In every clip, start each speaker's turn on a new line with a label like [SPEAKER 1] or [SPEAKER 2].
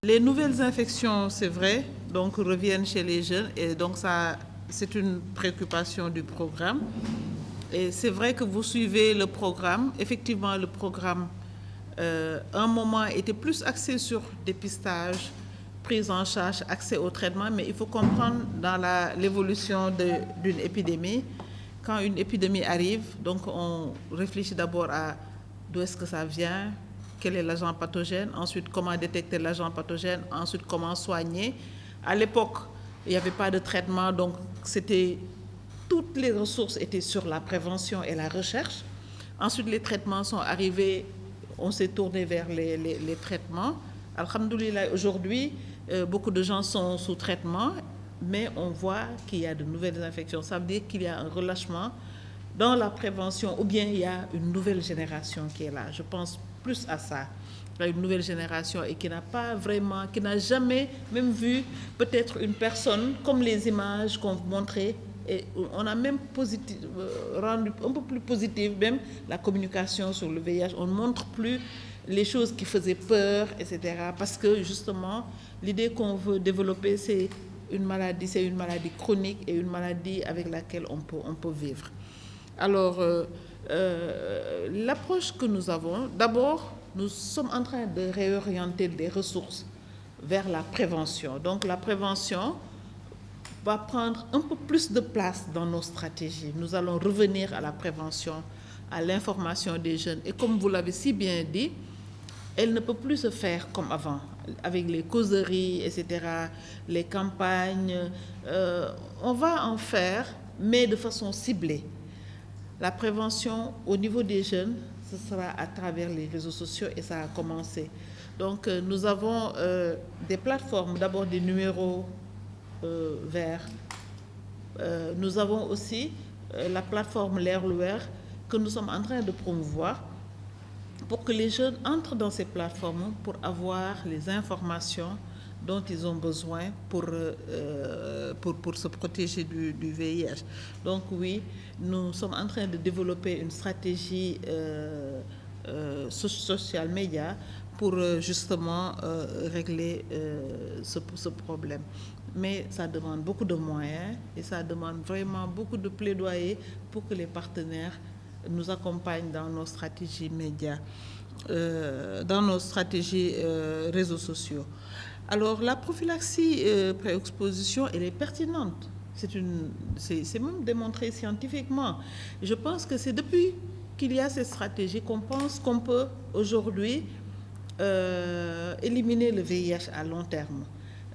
[SPEAKER 1] Les nouvelles infections, c'est vrai, donc reviennent chez les jeunes et donc ça, c'est une préoccupation du programme. Et c'est vrai que vous suivez le programme. Effectivement, le programme, un moment, était plus axé sur dépistage, prise en charge, accès au traitement, mais il faut comprendre dans l'évolution d'une épidémie, quand une épidémie arrive, donc on réfléchit d'abord à d'où est-ce que ça vient, quel est l'agent pathogène, ensuite comment détecter l'agent pathogène, ensuite comment soigner. À l'époque, il n'y avait pas de traitement, donc toutes les ressources étaient sur la prévention et la recherche. Ensuite, les traitements sont arrivés, on s'est tourné vers les traitements. Alhamdoulilah, aujourd'hui, beaucoup de gens sont sous traitement, mais on voit qu'il y a de nouvelles infections. Ça veut dire qu'il y a un relâchement dans la prévention, ou bien il y a une nouvelle génération qui est là. Je pense plus à ça. Il y a une nouvelle génération et qui n'a jamais même vu peut-être une personne comme les images qu'on montrait. Et on a même rendu un peu plus positive même la communication sur le VIH. On ne montre plus les choses qui faisaient peur, etc. Parce que justement, l'idée qu'on veut développer, c'est une maladie chronique et une maladie avec laquelle on peut vivre. Alors, l'approche que nous avons, d'abord, nous sommes en train de réorienter des ressources vers la prévention. Donc, la prévention va prendre un peu plus de place dans nos stratégies. Nous allons revenir à la prévention, à l'information des jeunes. Et comme vous l'avez si bien dit, elle ne peut plus se faire comme avant, avec les causeries, etc., les campagnes. On va en faire, mais de façon ciblée. La prévention au niveau des jeunes, ce sera à travers les réseaux sociaux et ça a commencé. Donc nous avons des plateformes, d'abord des numéros verts. Nous avons aussi la plateforme L'Air que nous sommes en train de promouvoir pour que les jeunes entrent dans ces plateformes pour avoir les informations dont ils ont besoin pour se protéger du VIH. Donc oui, nous sommes en train de développer une stratégie social média pour justement régler ce problème. Mais ça demande beaucoup de moyens et ça demande vraiment beaucoup de plaidoyer pour que les partenaires nous accompagnent dans nos stratégies médias, dans nos stratégies réseaux sociaux. Alors, la prophylaxie pré-exposition, elle est pertinente. C'est même démontré scientifiquement. Je pense que c'est depuis qu'il y a cette stratégie qu'on pense qu'on peut aujourd'hui éliminer le VIH à long terme,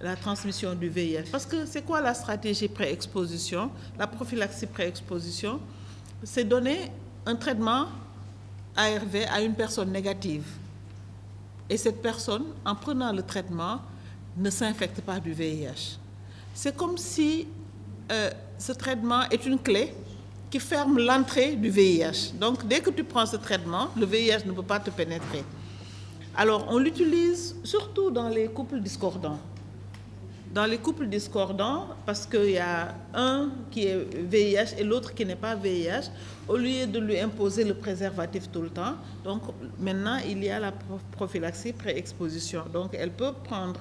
[SPEAKER 1] la transmission du VIH. Parce que c'est quoi la stratégie pré-exposition? La prophylaxie pré-exposition, c'est donner un traitement ARV à une personne négative. Et cette personne, en prenant le traitement, ne s'infecte pas du VIH. C'est comme si ce traitement est une clé qui ferme l'entrée du VIH. Donc, dès que tu prends ce traitement, le VIH ne peut pas te pénétrer. Alors, on l'utilise surtout dans les couples discordants. Dans les couples discordants, parce qu'il y a un qui est VIH et l'autre qui n'est pas VIH, au lieu de lui imposer le préservatif tout le temps, donc maintenant il y a la prophylaxie pré-exposition. Donc elle peut prendre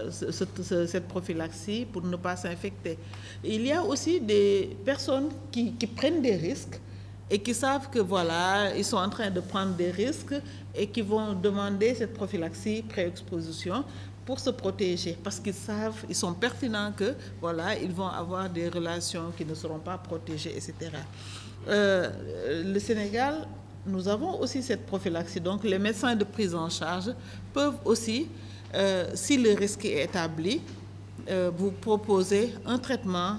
[SPEAKER 1] cette prophylaxie pour ne pas s'infecter. Il y a aussi des personnes qui prennent des risques et qui savent que voilà, ils sont en train de prendre des risques et qui vont demander cette prophylaxie pré-exposition pour se protéger, parce qu'ils savent, ils sont pertinents que voilà, ils vont avoir des relations qui ne seront pas protégées, etc. Le Sénégal, nous avons aussi cette prophylaxie. Donc les médecins de prise en charge peuvent aussi, si le risque est établi, vous proposer un traitement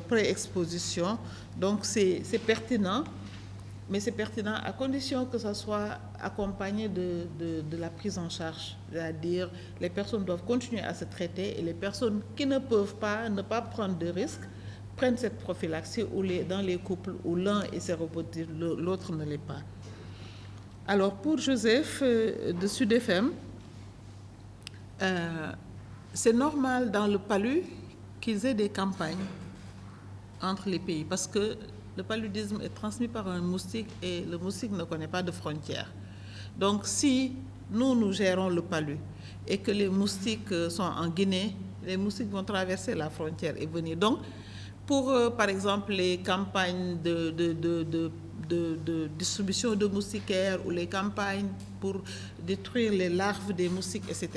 [SPEAKER 1] pré-exposition. Donc c'est pertinent, mais c'est pertinent à condition que ça soit accompagné de la prise en charge. C'est-à-dire les personnes doivent continuer à se traiter et les personnes qui ne peuvent pas, ne pas prendre de risques, prennent cette prophylaxie dans les couples où l'un est séropositif, l'autre ne l'est pas. Alors pour Joseph de Sud FM, c'est normal dans le PALU qu'ils aient des campagnes entre les pays parce que le paludisme est transmis par un moustique et le moustique ne connaît pas de frontières. Donc si nous gérons le palu et que les moustiques sont en Guinée, les moustiques vont traverser la frontière et venir. Donc, pour, par exemple, les campagnes de distribution de moustiquaires ou les campagnes pour détruire les larves des moustiques, etc.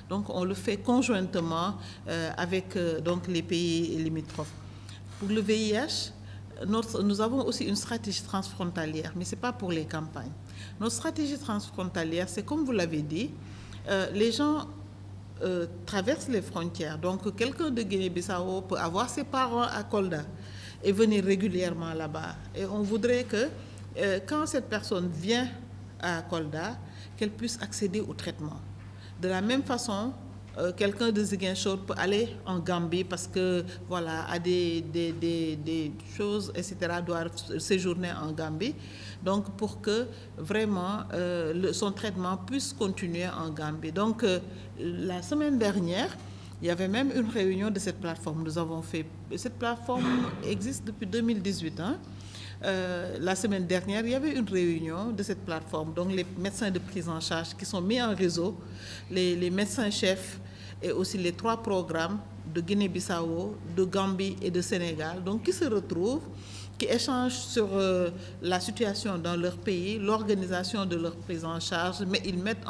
[SPEAKER 1] Donc, on le fait conjointement avec donc les pays limitrophes. Pour le VIH, nous avons aussi une stratégie transfrontalière, mais ce n'est pas pour les campagnes. Notre stratégie transfrontalière, c'est comme vous l'avez dit, les gens traversent les frontières. Donc, quelqu'un de Guinée-Bissau peut avoir ses parents à Kolda et venir régulièrement là-bas. Et on voudrait que, quand cette personne vient à Kolda, qu'elle puisse accéder au traitement. De la même façon, quelqu'un de Ziguinchor peut aller en Gambie parce que, voilà, a des choses, etc., doit séjourner en Gambie. Donc, pour que vraiment son traitement puisse continuer en Gambie. Donc, la semaine dernière, il y avait même une réunion de cette plateforme. Nous avons fait. Cette plateforme existe depuis 2018. Hein. La semaine dernière, il y avait une réunion de cette plateforme. Donc, les médecins de prise en charge qui sont mis en réseau, les médecins-chefs et aussi les 3 programmes de Guinée-Bissau, de Gambie et de Sénégal, donc qui se retrouvent, qui échangent sur la situation dans leur pays, l'organisation de leur prise en charge, mais ils mettent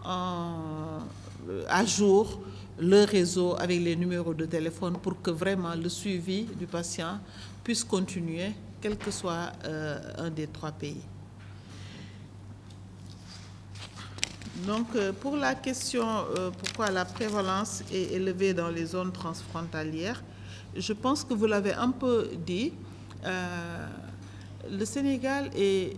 [SPEAKER 1] à jour le réseau avec les numéros de téléphone pour que vraiment le suivi du patient puisse continuer, quel que soit un des 3 pays. Donc, pour la question pourquoi la prévalence est élevée dans les zones transfrontalières, je pense que vous l'avez un peu dit. Le Sénégal est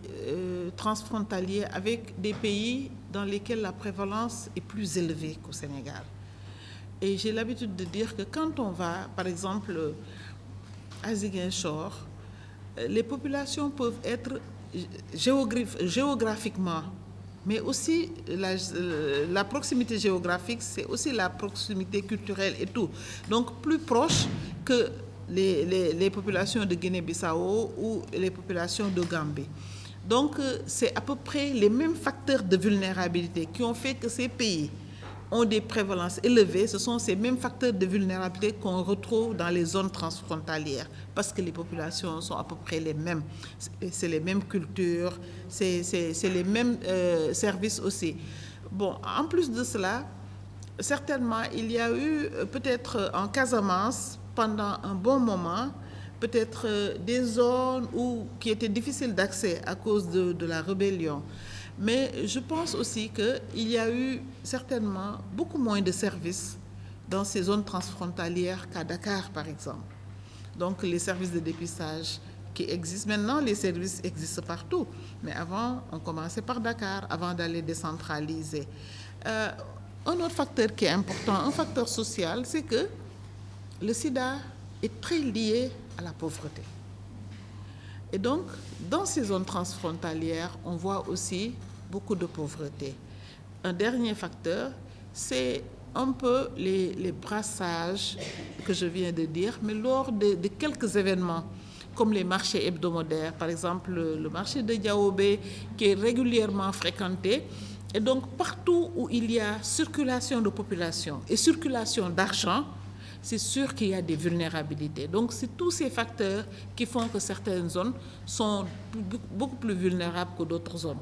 [SPEAKER 1] transfrontalier avec des pays dans lesquels la prévalence est plus élevée qu'au Sénégal. Et j'ai l'habitude de dire que quand on va, par exemple, à Ziguinchor, les populations peuvent être géographiquement, mais aussi la proximité géographique, c'est aussi la proximité culturelle et tout. Donc, plus proche que les populations de Guinée-Bissau ou les populations de Gambie. Donc, c'est à peu près les mêmes facteurs de vulnérabilité qui ont fait que ces pays ont des prévalences élevées. Ce sont ces mêmes facteurs de vulnérabilité qu'on retrouve dans les zones transfrontalières parce que les populations sont à peu près les mêmes. C'est les mêmes cultures, c'est les mêmes services aussi. Bon, en plus de cela, certainement, il y a eu peut-être en Casamance, pendant un bon moment, peut-être des zones qui étaient difficiles d'accès à cause de la rébellion. Mais je pense aussi qu'il y a eu certainement beaucoup moins de services dans ces zones transfrontalières qu'à Dakar, par exemple. Donc, les services de dépistage qui existent. Maintenant, les services existent partout. Mais avant, on commençait par Dakar, avant d'aller décentraliser. Un autre facteur qui est important, un facteur social, c'est que le sida est très lié à la pauvreté. Et donc, dans ces zones transfrontalières, on voit aussi beaucoup de pauvreté. Un dernier facteur, c'est un peu les brassages que je viens de dire, mais lors de quelques événements, comme les marchés hebdomadaires, par exemple le marché de Diaobé, qui est régulièrement fréquenté. Et donc, partout où il y a circulation de population et circulation d'argent, c'est sûr qu'il y a des vulnérabilités. Donc, c'est tous ces facteurs qui font que certaines zones sont beaucoup plus vulnérables que d'autres zones.